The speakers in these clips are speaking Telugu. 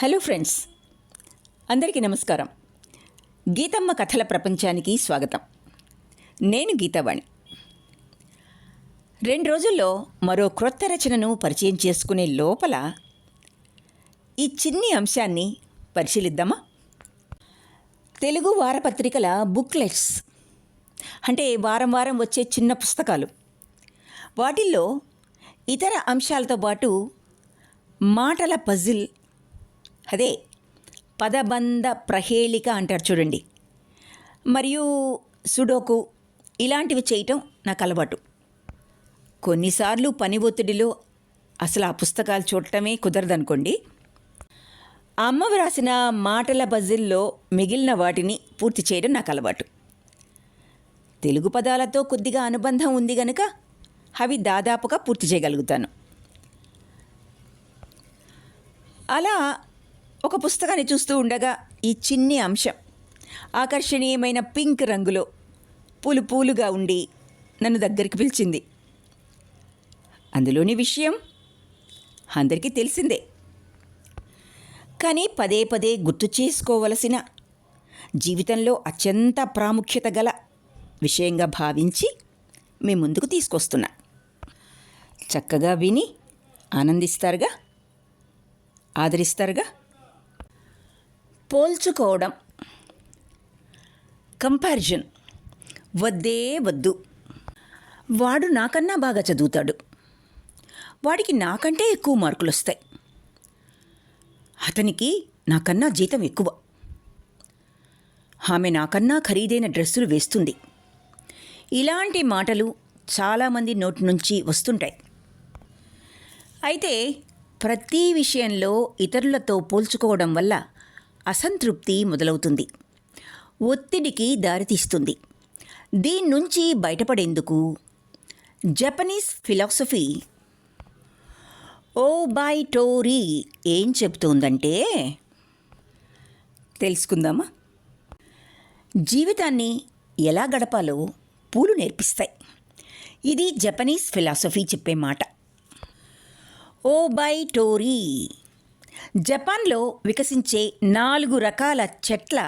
హలో ఫ్రెండ్స్, అందరికీ నమస్కారం. గీతమ్మ కథల ప్రపంచానికి స్వాగతం. నేను గీతావాణి. 2 రోజుల్లో మరో క్రొత్త రచనను పరిచయం చేసుకునే లోపల ఈ చిన్ని అంశాన్ని పరిశీలిద్దామా? తెలుగు వారపత్రికల బుక్లెట్స్ అంటే వారం వారం వచ్చే చిన్న పుస్తకాలు, వాటిల్లో ఇతర అంశాలతో పాటు మాటల పజిల్, అదే పదబంధ ప్రహేళిక అంటారు చూడండి, మరియు సుడోకు ఇలాంటివి చేయటం నాకు అలవాటు. కొన్నిసార్లు పని ఒత్తిడిలో అసలు ఆ పుస్తకాలు చూడటమే కుదరదనుకోండి. అమ్మ వ్రాసిన మాటల పజిల్లో మిగిలిన వాటిని పూర్తి చేయడం నాకు అలవాటు. తెలుగు పదాలతో కొద్దిగా అనుబంధం ఉంది గనుక అవి దాదాపుగా పూర్తి చేయగలుగుతాను. అలా ఒక పుస్తకాన్ని చూస్తూ ఉండగా ఈ చిన్ని అంశం ఆకర్షణీయమైన పింక్ రంగులో పూలు పూలుగా ఉండి నన్ను దగ్గరికి పిలిచింది. అందులోని విషయం అందరికీ తెలిసిందే, కానీ పదే పదే గుర్తు చేసుకోవలసిన, జీవితంలో అత్యంత ప్రాముఖ్యత గల విషయంగా భావించి మీ ముందుకు తీసుకొస్తున్నా. చక్కగా విని ఆనందిస్తారుగా, ఆదరిస్తారుగా. పోల్చుకోవడం, కంపారిజన్ వద్దే వద్దు. వాడు నాకన్నా బాగా చదువుతాడు, వాడికి నాకంటే ఎక్కువ మార్కులు వస్తాయి, అతనికి నాకన్నా జీతం ఎక్కువ, ఆమె నాకన్నా ఖరీదైన డ్రెస్సులు వేస్తుంది. ఇలాంటి మాటలు చాలామంది నోటి నుంచి వస్తుంటాయి. అయితే ప్రతి విషయంలో ఇతరులతో పోల్చుకోవడం వల్ల అసంతృప్తి మొదలవుతుంది, ఒత్తిడికి దారితీస్తుంది. దీని నుంచి బయటపడేందుకు జపనీస్ ఫిలాసఫీ ఓబైటోరీ ఏం చెబుతోందంటే తెలుసుకుందామా? జీవితాన్ని ఎలా గడపాలో పూలు నేర్పిస్తాయి. ఇది జపనీస్ ఫిలాసఫీ చెప్పే మాట. ఓబైటోరీ జపాన్లో వికసించే 4 రకాల చెట్ల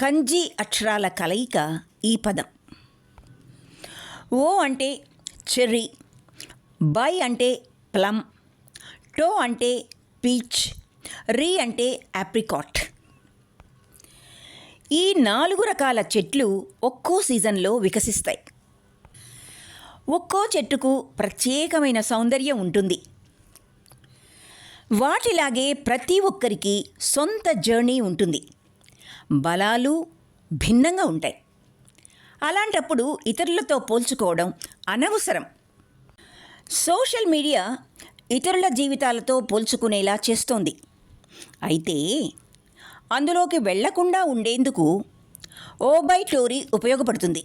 కంజీ అక్షరాల కలయిక ఈ పదం. ఓ అంటే చెర్రీ, బై అంటే ప్లమ్, టో అంటే పీచ్, రీ అంటే ఆప్రికాట్. ఈ 4 రకాల చెట్లు ఒక్కో సీజన్లో వికసిస్తాయి. ఒక్కో చెట్టుకు ప్రత్యేకమైన సౌందర్యం ఉంటుంది. వాటిలాగే ప్రతి ఒక్కరికి సొంత జర్నీ ఉంటుంది. బలాలు భిన్నంగా ఉంటాయి. అలాంటప్పుడు ఇతరులతో పోల్చుకోవడం అనవసరం. సోషల్ మీడియా ఇతరుల జీవితాలతో పోల్చుకునేలా చేస్తోంది. అయితే అందులోకి వెళ్లకుండా ఉండేందుకు ఓబైటోరీ ఉపయోగపడుతుంది.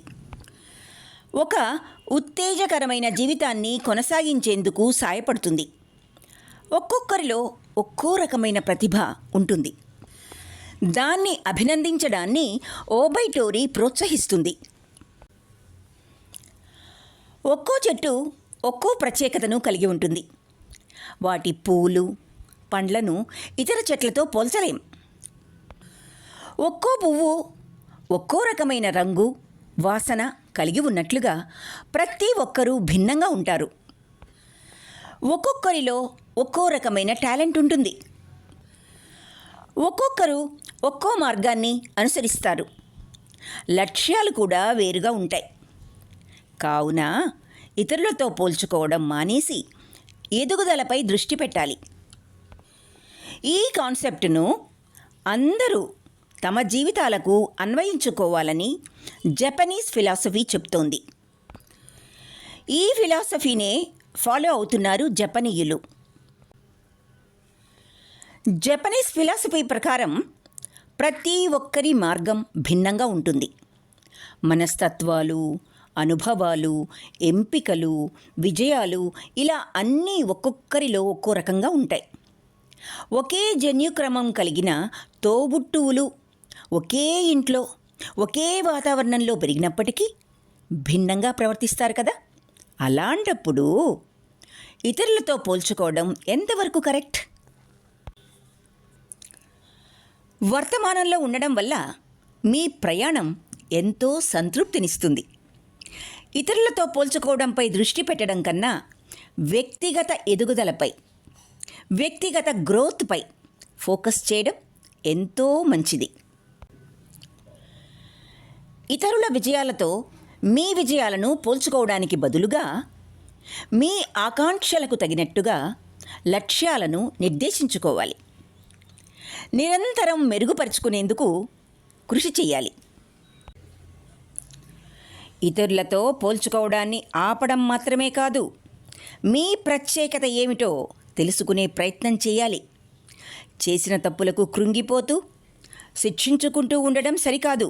ఒక ఉత్తేజకరమైన జీవితాన్ని కొనసాగించేందుకు సాయపడుతుంది. ఒక్కొక్కరిలో ఒక్కో రకమైన ప్రతిభ ఉంటుంది. దాన్ని అభినందించడాన్ని ఓబైటోరీ ప్రోత్సహిస్తుంది. ఒక్కో చెట్టు ఒక్కో ప్రత్యేకతను కలిగి ఉంటుంది. వాటి పూలు, పండ్లను ఇతర చెట్లతో పోల్చలేం. ఒక్కో పువ్వు ఒక్కో రకమైన రంగు, వాసన కలిగి ఉన్నట్లుగా ప్రతి ఒక్కరూ భిన్నంగా ఉంటారు. ఒక్కొక్కరిలో ఒక్కో రకమైన టాలెంట్ ఉంటుంది. ఒక్కొక్కరు ఒక్కో మార్గాన్ని అనుసరిస్తారు. లక్ష్యాలు కూడా వేరుగా ఉంటాయి. కావున ఇతరులతో పోల్చుకోవడం మానేసి ఎదుగుదలపై దృష్టి పెట్టాలి. ఈ కాన్సెప్టును అందరూ తమ జీవితాలకు అన్వయించుకోవాలని జపనీస్ ఫిలాసఫీ చెప్తోంది. ఈ ఫిలాసఫీనే ఫాలో అవుతున్నారు జపనీయులు. జపనీస్ ఫిలాసఫీ ప్రకారం ప్రతి ఒక్కరి మార్గం భిన్నంగా ఉంటుంది. మనస్తత్వాలు, అనుభవాలు, ఎంపికలు, విజయాలు ఇలా అన్నీ ఒక్కొక్కరిలో ఒక్కో రకంగా ఉంటాయి. ఒకే జన్యుక్రమం కలిగిన తోబుట్టువులు ఒకే ఇంట్లో, ఒకే వాతావరణంలో పెరిగినప్పటికీ భిన్నంగా ప్రవర్తిస్తారు కదా. అలాంటప్పుడు ఇతరులతో పోల్చుకోవడం ఎంతవరకు కరెక్ట్? వర్తమానంలో ఉండడం వల్ల మీ ప్రయాణం ఎంతో సంతృప్తినిస్తుంది. ఇతరులతో పోల్చుకోవడంపై దృష్టి పెట్టడం కన్నా వ్యక్తిగత ఎదుగుదలపై, వ్యక్తిగత గ్రోత్పై ఫోకస్ చేయడం ఎంతో మంచిది. ఇతరుల విజయాలతో మీ విజయాలను పోల్చుకోవడానికి బదులుగా మీ ఆకాంక్షలకు తగినట్టుగా లక్ష్యాలను నిర్దేశించుకోవాలి. నిరంతరం మెరుగుపరుచుకునేందుకు కృషి చేయాలి. ఇతరులతో పోల్చుకోవడాన్ని ఆపడం మాత్రమే కాదు, మీ ప్రత్యేకత ఏమిటో తెలుసుకునే ప్రయత్నం చేయాలి. చేసిన తప్పులకు కృంగిపోతూ శిక్షించుకుంటూ ఉండడం సరికాదు.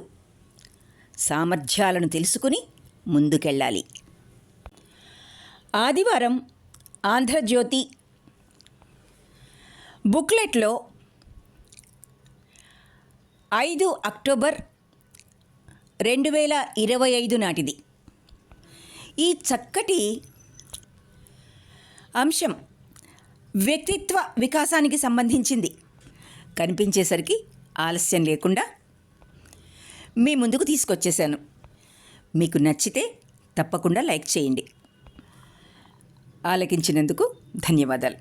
సామర్థ్యాలను తెలుసుకుని ముందుకెళ్ళాలి. ఆదివారం ఆంధ్రజ్యోతి బుక్లెట్లో 5 అక్టోబర్ 2025 నాటిది ఈ చక్కటి అంశం వ్యక్తిత్వ వికాసానికి సంబంధించింది కనిపించేసరికి ఆలస్యం లేకుండా మీ ముందుకు తీసుకొచ్చేసాను. మీకు నచ్చితే తప్పకుండా లైక్ చేయండి. ఆలకించినందుకు ధన్యవాదాలు.